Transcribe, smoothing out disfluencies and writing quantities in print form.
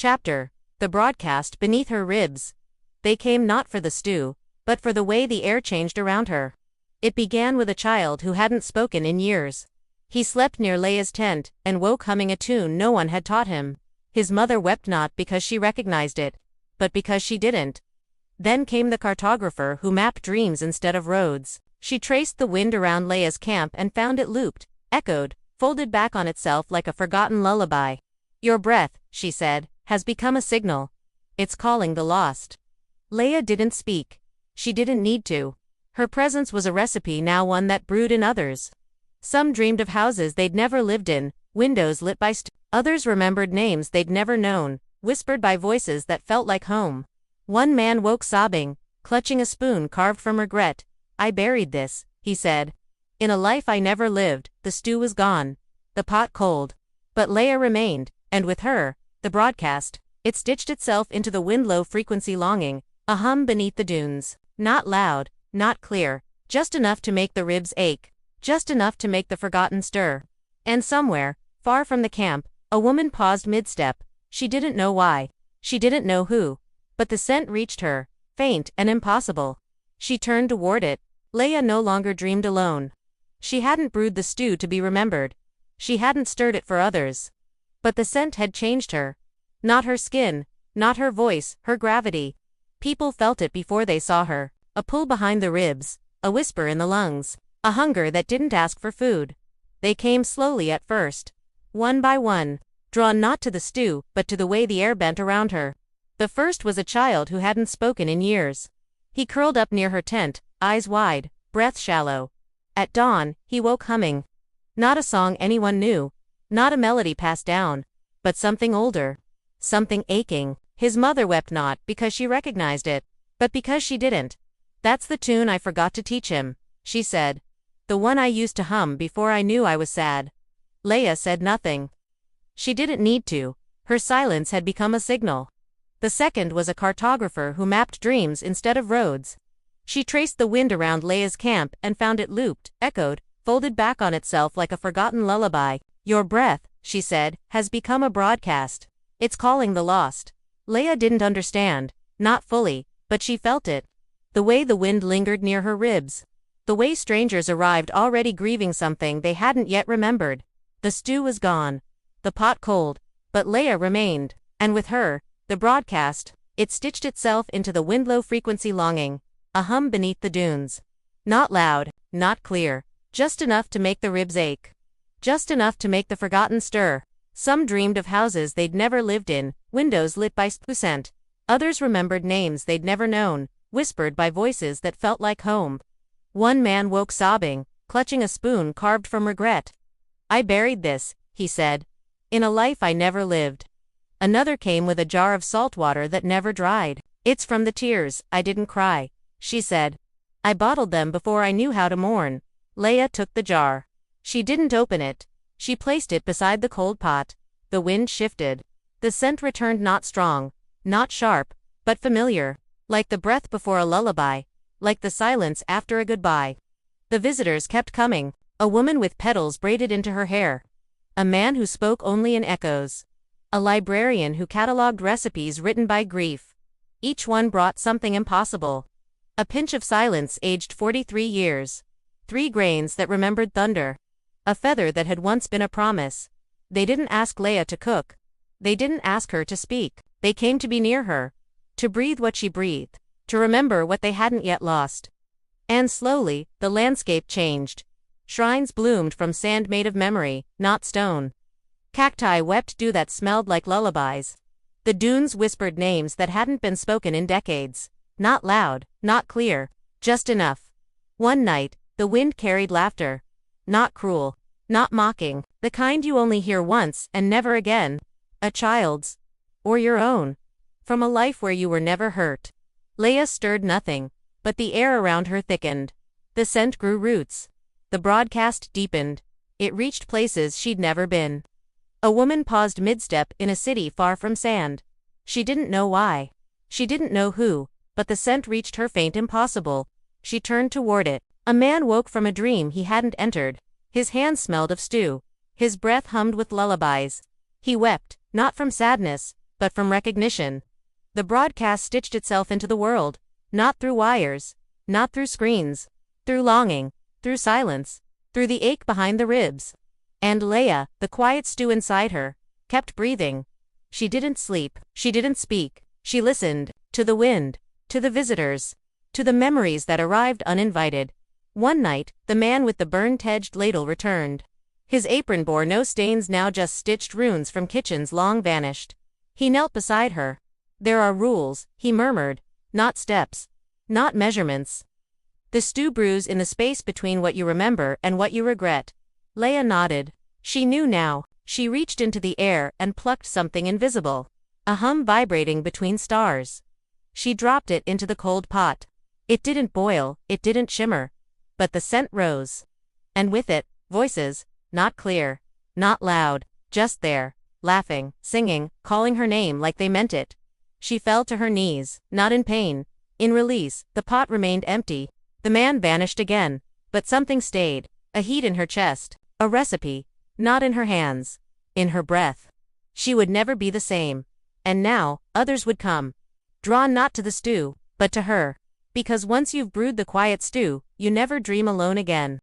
Chapter. The broadcast beneath her ribs. They came not for the stew, but for the way the air changed around her. It began with a child who hadn't spoken in years. He slept near Leia's tent, and woke humming a tune no one had taught him. His mother wept not because she recognized it, but because she didn't. Then came the cartographer who mapped dreams instead of roads. She traced the wind around Leia's camp and found it looped, echoed, folded back on itself like a forgotten lullaby. "Your breath," she said, "has become a signal. It's calling the lost." Leia didn't speak. She didn't need to. Her presence was a recipe, now one that brewed in others. Some dreamed of houses they'd never lived in, windows lit by others remembered names they'd never known, whispered by voices that felt like home. One man woke sobbing, clutching a spoon carved from regret. "I buried this," he said. "In a life I never lived, the stew was gone, the pot cold." But Leia remained, and with her, the broadcast. It stitched itself into the wind, low frequency longing, a hum beneath the dunes. Not loud, not clear, just enough to make the ribs ache, just enough to make the forgotten stir. And somewhere, far from the camp, a woman paused mid-step. She didn't know why. She didn't know who. But the scent reached her, faint and impossible. She turned toward it. Leia no longer dreamed alone. She hadn't brewed the stew to be remembered. She hadn't stirred it for others. But the scent had changed her. Not her skin, not her voice, her gravity. People felt it before they saw her. A pull behind the ribs, a whisper in the lungs, a hunger that didn't ask for food. They came slowly at first, one by one, drawn not to the stew, but to the way the air bent around her. The first was a child who hadn't spoken in years. He curled up near her tent, eyes wide, breath shallow. At dawn, he woke humming. Not a song anyone knew, not a melody passed down, but something older, something aching. His mother wept not because she recognized it, but because she didn't. "That's the tune I forgot to teach him," she said. "The one I used to hum before I knew I was sad." Leia said nothing. She didn't need to. Her silence had become a signal. The second was a cartographer who mapped dreams instead of roads. She traced the wind around Leia's camp and found it looped, echoed, folded back on itself like a forgotten lullaby. "Your breath," she said, "has become a broadcast. It's calling the lost." Leia didn't understand, not fully, but she felt it. The way the wind lingered near her ribs. The way strangers arrived already grieving something they hadn't yet remembered. The stew was gone, the pot cold, but Leia remained, and with her, the broadcast. It stitched itself into the wind, low frequency longing, a hum beneath the dunes. Not loud, not clear, just enough to make the ribs ache. Just enough to make the forgotten stir. Some dreamed of houses they'd never lived in, windows lit by scent. Others remembered names they'd never known, whispered by voices that felt like home. One man woke sobbing, clutching a spoon carved from regret. "I buried this," he said. "In a life I never lived." Another came with a jar of salt water that never dried. "It's from the tears I didn't cry," she said. "I bottled them before I knew how to mourn." Leia took the jar. She didn't open it. She placed it beside the cold pot. The wind shifted. The scent returned, not strong, not sharp, but familiar, like the breath before a lullaby, like the silence after a goodbye. The visitors kept coming. A woman with petals braided into her hair. A man who spoke only in echoes. A librarian who catalogued recipes written by grief. Each one brought something impossible. A pinch of silence aged 43 years. 3 grains that remembered thunder. A feather that had once been a promise. They didn't ask Leia to cook. They didn't ask her to speak. They came to be near her. To breathe what she breathed. To remember what they hadn't yet lost. And slowly, the landscape changed. Shrines bloomed from sand made of memory, not stone. Cacti wept dew that smelled like lullabies. The dunes whispered names that hadn't been spoken in decades. Not loud, not clear, just enough. One night, the wind carried laughter. Not cruel, not mocking, the kind you only hear once and never again. A child's. Or your own. From a life where you were never hurt. Leia stirred nothing, but the air around her thickened. The scent grew roots. The broadcast deepened. It reached places she'd never been. A woman paused mid-step in a city far from sand. She didn't know why. She didn't know who, but the scent reached her, faint, impossible. She turned toward it. A man woke from a dream he hadn't entered. His hands smelled of stew. His breath hummed with lullabies. He wept, not from sadness, but from recognition. The broadcast stitched itself into the world, not through wires, not through screens, through longing, through silence, through the ache behind the ribs. And Leia, the quiet stew inside her, kept breathing. She didn't sleep, she didn't speak, she listened, to the wind, to the visitors, to the memories that arrived uninvited. One night, the man with the burnt-edged ladle returned. His apron bore no stains, now just stitched runes from kitchens long vanished. He knelt beside her. "There are rules," he murmured, "not steps, not measurements. The stew brews in the space between what you remember and what you regret." Leia nodded. She knew now. She reached into the air and plucked something invisible. A hum vibrating between stars. She dropped it into the cold pot. It didn't boil, it didn't shimmer. But the scent rose. And with it, voices, not clear, not loud, just there, laughing, singing, calling her name like they meant it. She fell to her knees, not in pain, in release. The pot remained empty. The man vanished again. But something stayed, a heat in her chest, a recipe, not in her hands, in her breath. She would never be the same. And now, others would come. Drawn not to the stew, but to her. Because once you've brewed the quiet stew, you never dream alone again.